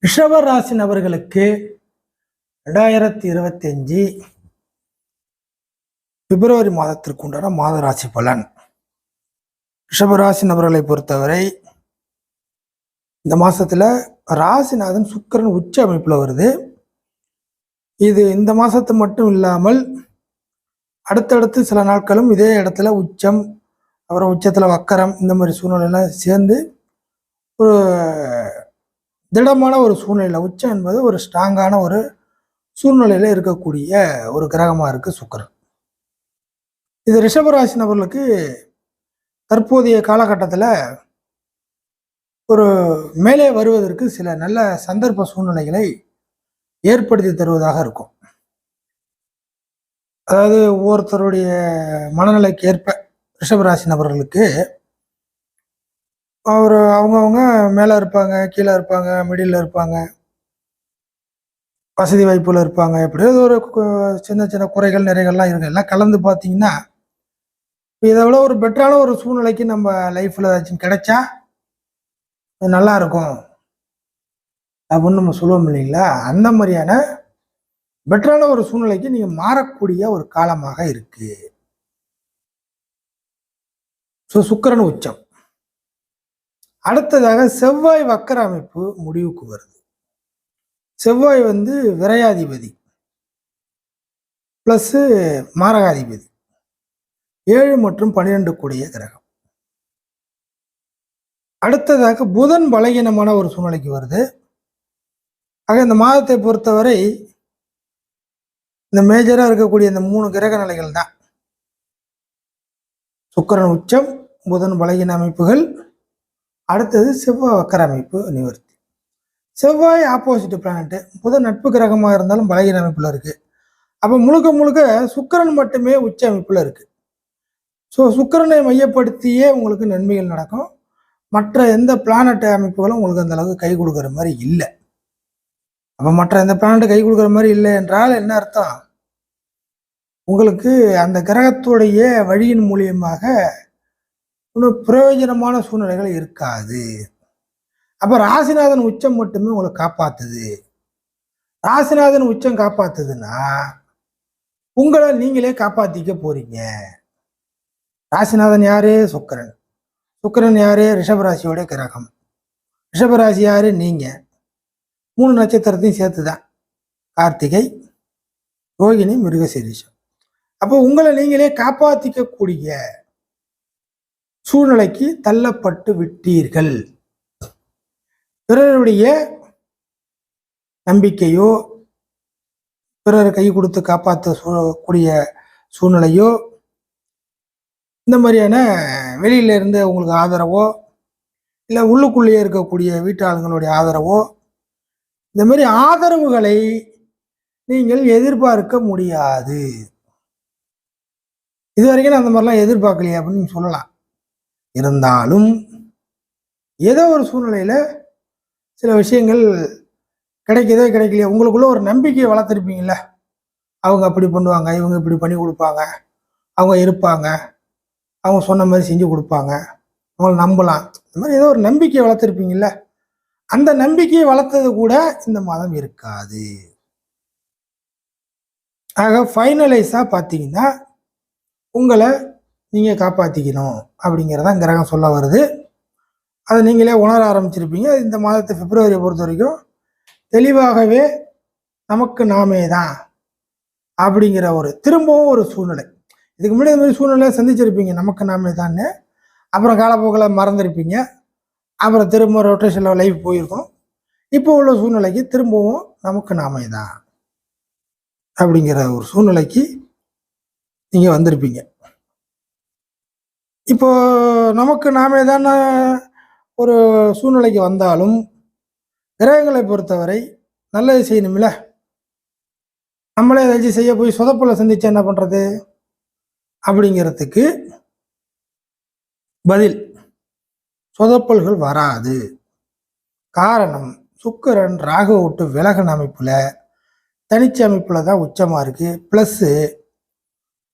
ரிஷப ராசி நபர்களுக்கு 2025 பிப்ரவரி மாதத்திற்கு உண்டான மாத ராசி பலன். ரிஷபராசி நபர்களை பொறுத்தவரை இந்த மாசத்துல ராசிநாதன் சுக்கிரன் உச்ச அமைப்புல வருது. இது இந்த மாசத்து மட்டும் இல்லாமல் அடுத்தடுத்து சில நாட்களும் இதே இடத்துல உச்சம், அப்புறம் உச்சத்துல வக்கரம், இந்த மாதிரி சூழ்நிலையெல்லாம் சேர்ந்து ஒரு திடமான ஒரு சூழ்நிலை. உச்சம் என்பது ஒரு ஸ்ட்ராங்கான ஒரு சூழ்நிலையில இருக்கக்கூடிய ஒரு கிரகமா இருக்கு சுக்கிரன். இது ரிஷபராசி நபர்களுக்கு தற்போதைய காலகட்டத்தில் ஒரு மேலே வருவதற்கு சில நல்ல சந்தர்ப்ப சூழ்நிலைகளை ஏற்படுத்தி தருவதாக இருக்கும். அதாவது ஒவ்வொருத்தருடைய மனநிலைக்கு ஏற்ப ரிஷபராசி நபர்களுக்கு அவங்கவுங்க மேலே இருப்பாங்க, கீழே இருப்பாங்க, மிடில் இருப்பாங்க, வசதி வாய்ப்புல இருப்பாங்க. எப்படியோ ஒரு சின்ன சின்ன குறைகள் நிறைகள்லாம் இருக்கு. எல்லாம் கலந்து பார்த்தீங்கன்னா இதை விட ஒரு பெட்டரான ஒரு சூழ்நிலைக்கு நம்ம லைஃப்ல ஏதாச்சும் கிடைச்சா நல்லா இருக்கும் அப்படின்னு நம்ம சொல்லுவோம் இல்லைங்களா? அந்த மாதிரியான பெட்டரான ஒரு சூழ்நிலைக்கு நீங்க மாறக்கூடிய ஒரு காலமாக இருக்கு. சுக்கிரன் உச்சம். அடுத்ததாக செவ்வாய் வக்கர அமைப்பு முடிவுக்கு வருது. செவ்வாய் விரையாதிபதி பிளஸ் மாரகாதிபதி, 7 மற்றும் 12 கூடிய கிரகம். அடுத்ததாக புதன் பலகீனமான ஒரு சூழ்நிலைக்கு வருது. ஆக இந்த மாதத்தை பொறுத்தவரை இந்த மேஜரா இருக்கக்கூடிய இந்த 3 கிரக நிலைகள் தான். சுக்கிரன் உச்சம், புதன் பலகீன அமைப்புகள், அடுத்தது செவ்வாய் வக்கர அமைப்பு நிவர்த்தி. செவ்வாய் ஆப்போசிட் பிளானட், புதன் நட்பு கிரகமாக இருந்தாலும் பலகீன அமைப்புல இருக்கு. அப்ப முழுக்க முழுக்க சுக்கிரன் மட்டுமே உச்ச அமைப்புல இருக்கு. ஸோ சுக்கிரனை மையப்படுத்தியே உங்களுக்கு நன்மைகள் நடக்கும். மற்ற எந்த பிளானட் அமைப்புகளும் உங்களுக்கு அந்த அளவுக்கு கை கொடுக்குற மாதிரி இல்லை. அப்போ மற்ற எந்த பிளானட் கை கொடுக்குற மாதிரி இல்லை என்றால் என்ன அர்த்தம்? உங்களுக்கு அந்த கிரகத்துடைய வழியின் மூலியமாக இன்னும் பிரயோஜனமான சூழ்நிலைகள் இருக்காது. அப்போ ராசிநாதன் உச்சம் மட்டுமே உங்களை காப்பாத்துது. ராசிநாதன் உச்சம் காப்பாத்துதுன்னா உங்களை நீங்களே காப்பாத்திக்க போறீங்க. ராசிநாதன் யாரு? சுக்கிரன். சுக்கிரன் யாரு? ரிஷபராசியோட கிரகம். ரிஷபராசி யாரு? நீங்க. 3 நட்சத்திரத்தையும் சேர்த்துதான், கார்த்திகை, ரோகிணி, மிருகசீரிஷம். அப்போ உங்களை நீங்களே காப்பாத்திக்கக்கூடிய சூழ்நிலைக்கு தள்ளப்பட்டு விட்டீர்கள். பிறருடைய நம்பிக்கையோ, பிறர் கை கொடுத்து காப்பாற்றக்கூடிய சூழ்நிலையோ, இந்த மாதிரியான வெளியில இருந்து உங்களுக்கு ஆதரவோ, இல்லை உள்ளுக்குள்ளேயே இருக்கக்கூடிய வீட்டு ஆளுங்களுடைய ஆதரவோ, இந்த மாதிரி ஆதரவுகளை நீங்கள் எதிர்பார்க்க முடியாது. இது வரைக்கும் நான் அந்த மாதிரிலாம் எதிர்பார்க்கலையே அப்படின்னு நீங்க சொல்லலாம். இருந்தாலும் ஏதோ ஒரு சூழ்நிலையில சில விஷயங்கள் கிடைக்கதோ கிடைக்கலையோ உங்களுக்குள்ள ஒரு நம்பிக்கையை வளர்த்துருப்பீங்கல்ல. அவங்க அப்படி பண்ணுவாங்க, இவங்க இப்படி பண்ணி கொடுப்பாங்க, அவங்க இருப்பாங்க, அவங்க சொன்ன மாதிரி செஞ்சு கொடுப்பாங்க, அவங்கள நம்பலாம். இந்த மாதிரி ஏதோ ஒரு நம்பிக்கையை வளர்த்துருப்பீங்கல்ல. அந்த நம்பிக்கையை வளர்த்தது கூட இந்த மாதம் இருக்காது. ஆக ஃபைனலைஸா பார்த்தீங்கன்னா உங்களை நீங்க காப்பாத்திக்கணும் அப்படிங்கிறதான் கிரகம் சொல்ல வருது. அதை நீங்களே உணர ஆரம்பிச்சிருப்பீங்க. இந்த மாதத்தை பிப்ரவரியை பொறுத்த வரைக்கும் தெளிவாகவே நமக்கு நாமே தான் அப்படிங்கிற ஒரு திரும்பவும் ஒரு சூழ்நிலை. இதுக்கு முன்னாடி இந்த மாதிரி சூழ்நிலை சந்திச்சிருப்பீங்க, நமக்கு நாமே தான்னு. அப்புறம் காலப்போக்கில் மறந்துருப்பீங்க. அப்புறம் திரும்ப ரொட்டேஷனில் லைஃப் போயிருக்கும். இப்போ உள்ள சூழ்நிலைக்கு திரும்பவும் நமக்கு நாமே தான் அப்படிங்கிற ஒரு சூழ்நிலைக்கு நீங்க வந்திருப்பீங்க. இப்போ நமக்கு நாமே தான் ஒரு சூழ்நிலைக்கு வந்தாலும் கிரகங்களை பொறுத்தவரை நல்லது செய்யணும்ல. நம்மளே ஏதாச்சும் செய்ய போய் சொதப்பலை சந்திச்சா என்ன பண்றது அப்படிங்கிறதுக்கு பதில் சொதப்பல்கள் வராது. காரணம் சுக்கிரன் ராகு விட்டு விலகன் அமைப்புல தனிச்ச அமைப்புல தான் உச்சமா இருக்கு. பிளஸ்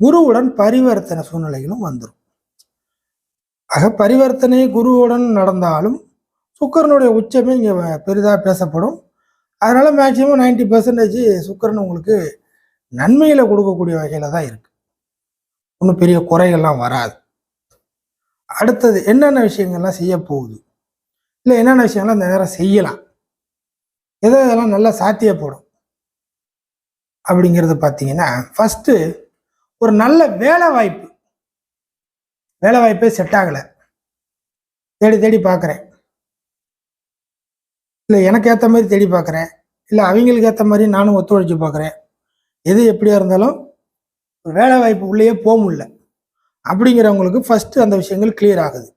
குருவுடன் பரிவர்த்தனை சூழ்நிலைகளும் வந்துடும். ஆக பரிவர்த்தனை குருவுடன் நடந்தாலும் சுக்கிரனுடைய உச்சமே இங்க பெரிதா பேசப்படும். அதனால மேக்சிமம் 90% சுக்கிரன் உங்களுக்கு நன்மைகளை கொடுக்கக்கூடிய வகையில தான் இருக்கு. ஒன்றும் பெரிய குறைகள்லாம் வராது. அடுத்தது என்னென்ன விஷயங்கள்லாம் செய்ய போகுது, இல்லை என்னென்ன விஷயங்கள்லாம் இந்த நேரம் செய்யலாம், எதெல்லாம் நல்லா சாத்தியப்படும் அப்படிங்கிறது பார்த்தீங்கன்னா, ஃபர்ஸ்ட் ஒரு நல்ல வேலை வாய்ப்பு. வேலை வாய்ப்பே செட் ஆகலை, தேடி தேடி பார்க்குறேன், இல்லை எனக்கு ஏற்ற மாதிரி தேடி பார்க்குறேன், இல்லை அவங்களுக்கு ஏற்ற மாதிரி நானும் ஒத்துழைச்சி பார்க்குறேன், எது எப்படியா இருந்தாலும் வேலை வாய்ப்பு உள்ளேயே போக முடியல அப்படிங்கிறவங்களுக்கு ஃபர்ஸ்ட் அந்த விஷயங்கள் கிளியர் ஆகுது.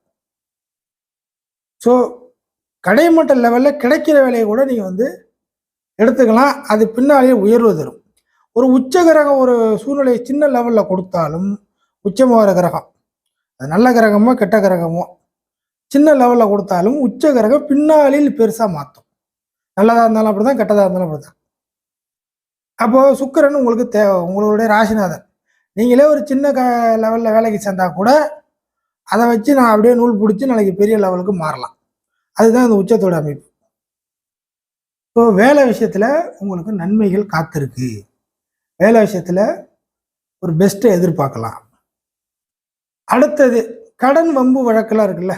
ஸோ கடைமட்ட லெவலில் கிடைக்கிற வேலையை கூட நீங்கள் வந்து எடுத்துக்கலாம். அது பின்னாலே உயர்வு தரும். ஒரு உச்ச கிரகம் ஒரு சூழ்நிலையை சின்ன லெவலில் கொடுத்தாலும், உச்சமாகிற கிரகம் அது நல்ல கிரகமோ கெட்ட கிரகமோ சின்ன லெவலில் கொடுத்தாலும் உச்ச கிரகம் பின்னாளில் பெருசாக மாற்றும். நல்லதாக இருந்தாலும் அப்படி தான், கெட்டதாக இருந்தாலும் அப்படி தான். அப்போது சுக்கிரன் உங்களுக்கு தேவை, உங்களுடைய ராசிநாதன். நீங்களே ஒரு சின்ன லெவலில் வேலைக்கு சேர்ந்தால் கூட அதை வச்சு நான் அப்படியே நூல் பிடிச்சி நாளைக்கு பெரிய லெவலுக்கு மாறலாம். அதுதான் அந்த உச்சத்தோட அமைப்பு. ஸோ வேலை விஷயத்தில் உங்களுக்கு நன்மைகள் காத்திருக்கு. வேலை விஷயத்தில் ஒரு பெஸ்ட்டை எதிர்பார்க்கலாம். அடுத்தது கடன் வம்பு வழக்கெல்லாம் இருக்குல்ல,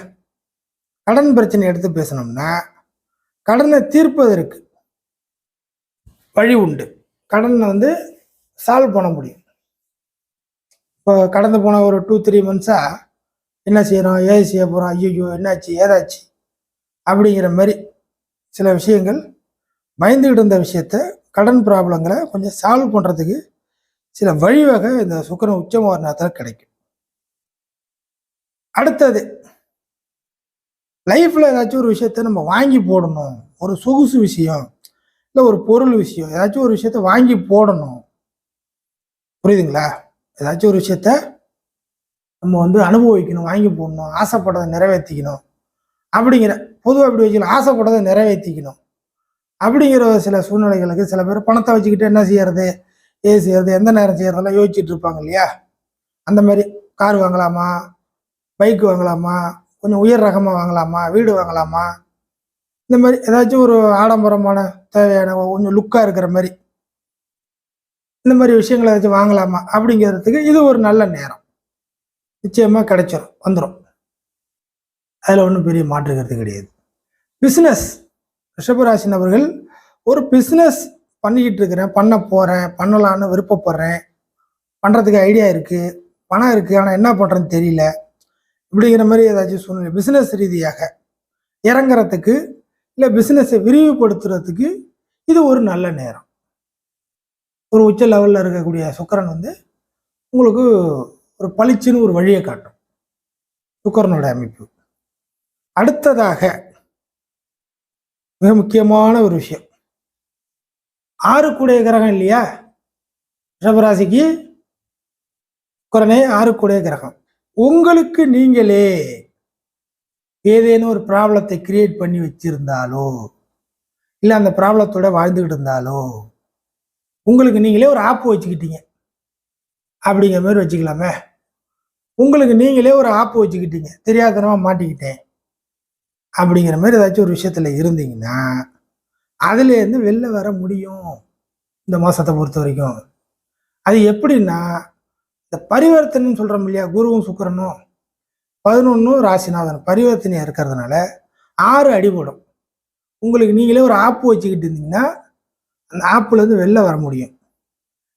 கடன் பிரச்சனை எடுத்து பேசணும்னா கடனை தீர்ப்பதற்கு வழி உண்டு. கடனை வந்து சால்வ் பண்ண முடியும். இப்போ கடந்து போன ஒரு 2-3 மந்த்ஸாக என்ன செய்கிறோம், ஏது செய்ய போகிறோம், ஐயோ என்னாச்சு ஏதாச்சு அப்படிங்கிற மாதிரி சில விஷயங்கள் பயந்துக்கிட்டு இருந்த விஷயத்த, கடன் ப்ராப்ளங்களை கொஞ்சம் சால்வ் பண்ணுறதுக்கு சில வழிவகை இந்த சுக்கிரன் உச்சமாகிற நேரத்தில் கிடைக்கும். அடுத்தது லைஃப்பில் ஏதாச்சும் ஒரு விஷயத்த நம்ம வாங்கி போடணும், ஒரு சொகுசு விஷயம் இல்லை ஒரு பொருள் விஷயம், ஏதாச்சும் ஒரு விஷயத்த வாங்கி போடணும். புரியுதுங்களா? ஏதாச்சும் ஒரு விஷயத்த நம்ம வந்து அனுபவிக்கணும், வாங்கி போடணும், ஆசைப்பட்டதை நிறைவேற்றிக்கணும் அப்படிங்கிற, பொதுவாக அப்படி வச்சுக்கலாம், ஆசைப்பட்டதை நிறைவேற்றிக்கணும் அப்படிங்கிற சில சூழ்நிலைகளுக்கு சில பேர் பணத்தை வச்சுக்கிட்டு என்ன செய்யறது, ஏது செய்யறது, எந்த நேரம் செய்யறதெல்லாம் யோசிச்சுட்டு இருப்பாங்க இல்லையா? அந்த மாதிரி கார் வாங்கலாமா, பைக் வாங்கலாமா, கொஞ்சம் உயர் ரகமாக வாங்கலாமா, வீடு வாங்கலாமா, இந்த மாதிரி ஏதாச்சும் ஒரு ஆடம்பரமான தேவையான கொஞ்சம் லுக்காக இருக்கிற மாதிரி இந்த மாதிரி விஷயங்களை ஏதாச்சும் வாங்கலாமா அப்படிங்கிறதுக்கு இது ஒரு நல்ல நேரம். நிச்சயமாக கிடைச்சிடும், வந்துடும். அதில் ஒன்றும் பெரிய மாற்றுக்கிறது கிடையாது. பிஸ்னஸ், ரிஷபராசி நபர்கள் ஒரு பிஸ்னஸ் பண்ணிக்கிட்டு இருக்கிறேன், பண்ண போகிறேன், பண்ணலான்னு விருப்பப்படுறேன், பண்ணுறதுக்கு ஐடியா இருக்குது, பணம் இருக்குது, ஆனால் என்ன பண்ணுறேன்னு தெரியல இப்படிங்கிற மாதிரி ஏதாச்சும் சூழ்நிலை பிஸ்னஸ் ரீதியாக இறங்குறதுக்கு இல்லை பிஸ்னஸை விரிவுபடுத்துறதுக்கு இது ஒரு நல்ல நேரம். ஒரு உச்ச லெவலில் இருக்கக்கூடிய சுக்கிரன் வந்து உங்களுக்கு ஒரு பளிச்சுன்னு ஒரு வழியை காட்டும், சுக்கிரனோட அமைப்பு. அடுத்ததாக மிக முக்கியமான ஒரு விஷயம், 6 கூடிய கிரகம் இல்லையா ரிஷபராசிக்கு, சுக்கிரனே 6 கூடிய கிரகம். உங்களுக்கு நீங்களே ஏதேனும் ஒரு ப்ராப்ளத்தை கிரியேட் பண்ணி வச்சிருந்தாலோ இல்லை அந்த ப்ராப்ளத்தோட வாழ்ந்துக்கிட்டு இருந்தாலோ உங்களுக்கு நீங்களே ஒரு ஆப்பு வச்சுக்கிட்டீங்க அப்படிங்கிற மாதிரி வச்சுக்கலாமே. உங்களுக்கு நீங்களே ஒரு ஆப்பு வச்சுக்கிட்டீங்க, தெரியாதனமாக மாட்டிக்கிட்டேன் அப்படிங்கிற மாதிரி ஏதாச்சும் ஒரு விஷயத்துல இருந்தீங்கன்னா அதுலேருந்து வெளில வர முடியும் இந்த மாதத்தை பொறுத்த வரைக்கும். அது எப்படின்னா, இந்த பரிவர்த்தனைன்னு சொல்கிறோம் இல்லையா, குருவும் சுக்கிரனும் 11 ராசிநாதன் பரிவர்த்தனையாக இருக்கிறதுனால 6 அடிபடும். உங்களுக்கு நீங்களே ஒரு ஆப்பு வச்சுக்கிட்டு இருந்தீங்கன்னா அந்த ஆப்புலேருந்து வெளில வர முடியும்.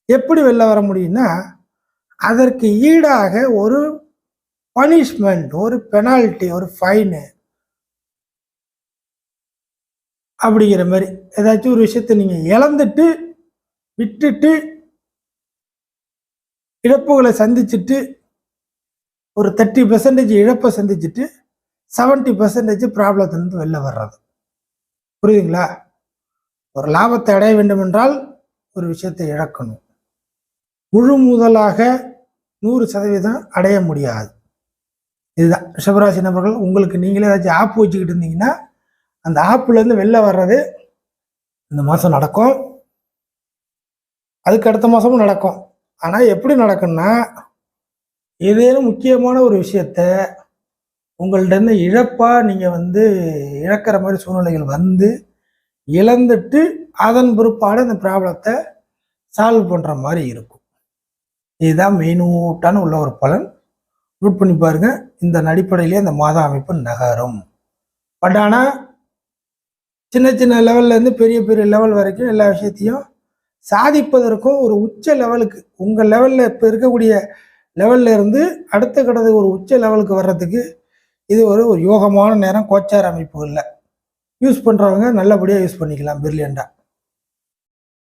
எப்படி வெளில வர முடியும்னா, அதற்கு ஈடாக ஒரு பனிஷ்மெண்ட், ஒரு பெனால்ட்டி, ஒரு ஃபைனு அப்படிங்கிற மாதிரி ஏதாச்சும் ஒரு விஷயத்தை நீங்கள் இழந்துட்டு விட்டுட்டு இழப்புகளை சந்திச்சுட்டு ஒரு 30% இழப்பை சந்திச்சுட்டு 70% ப்ராப்ளத்திலிருந்து வெளில வர்றது. புரியுதுங்களா? ஒரு லாபத்தை அடைய வேண்டும் என்றால் ஒரு விஷயத்தை இழக்கணும். முழு முதலாக 100% அடைய முடியாது. இதுதான் ரிஷபராசி நபர்கள், உங்களுக்கு நீங்களே ஏதாச்சும் ஆப் வச்சுக்கிட்டு இருந்தீங்கன்னா அந்த ஆப்புலேருந்து வெளில வர்றது இந்த மாதம் நடக்கும், அதுக்கு அடுத்த மாதமும் நடக்கும். ஆனால் எப்படி நடக்கும்னா, ஏதேனும் முக்கியமான ஒரு விஷயத்த உங்கள்கிட்ட இழப்பாக நீங்கள் வந்து இழக்கிற மாதிரி சூழ்நிலைகள் வந்து இழந்துட்டு அதன் பிற்பாடு அந்த ப்ராப்ளத்தை சால்வ் பண்ணுற மாதிரி இருக்கும். இதுதான் மெயினூட்டான உள்ள ஒரு பலன். நோட் பண்ணி பாருங்க. இந்த அடிப்படையிலே இந்த மாத அமைப்பு நகரும். பட் ஆனால் சின்ன சின்ன லெவல்லேருந்து பெரிய பெரிய லெவல் வரைக்கும் எல்லா விஷயத்தையும் சாதிப்பதற்கும் ஒரு உச்ச லெவலுக்கு உங்கள் லெவலில் இப்போ இருக்கக்கூடிய லெவலில் இருந்து அடுத்த கட்டத்துக்கு ஒரு உச்ச லெவலுக்கு வர்றதுக்கு இது ஒரு யோகமான நேரம். கோச்சார அமைப்புகளில் யூஸ் பண்ணுறவங்க நல்லபடியாக யூஸ் பண்ணிக்கலாம் பிரில்லியண்டாக.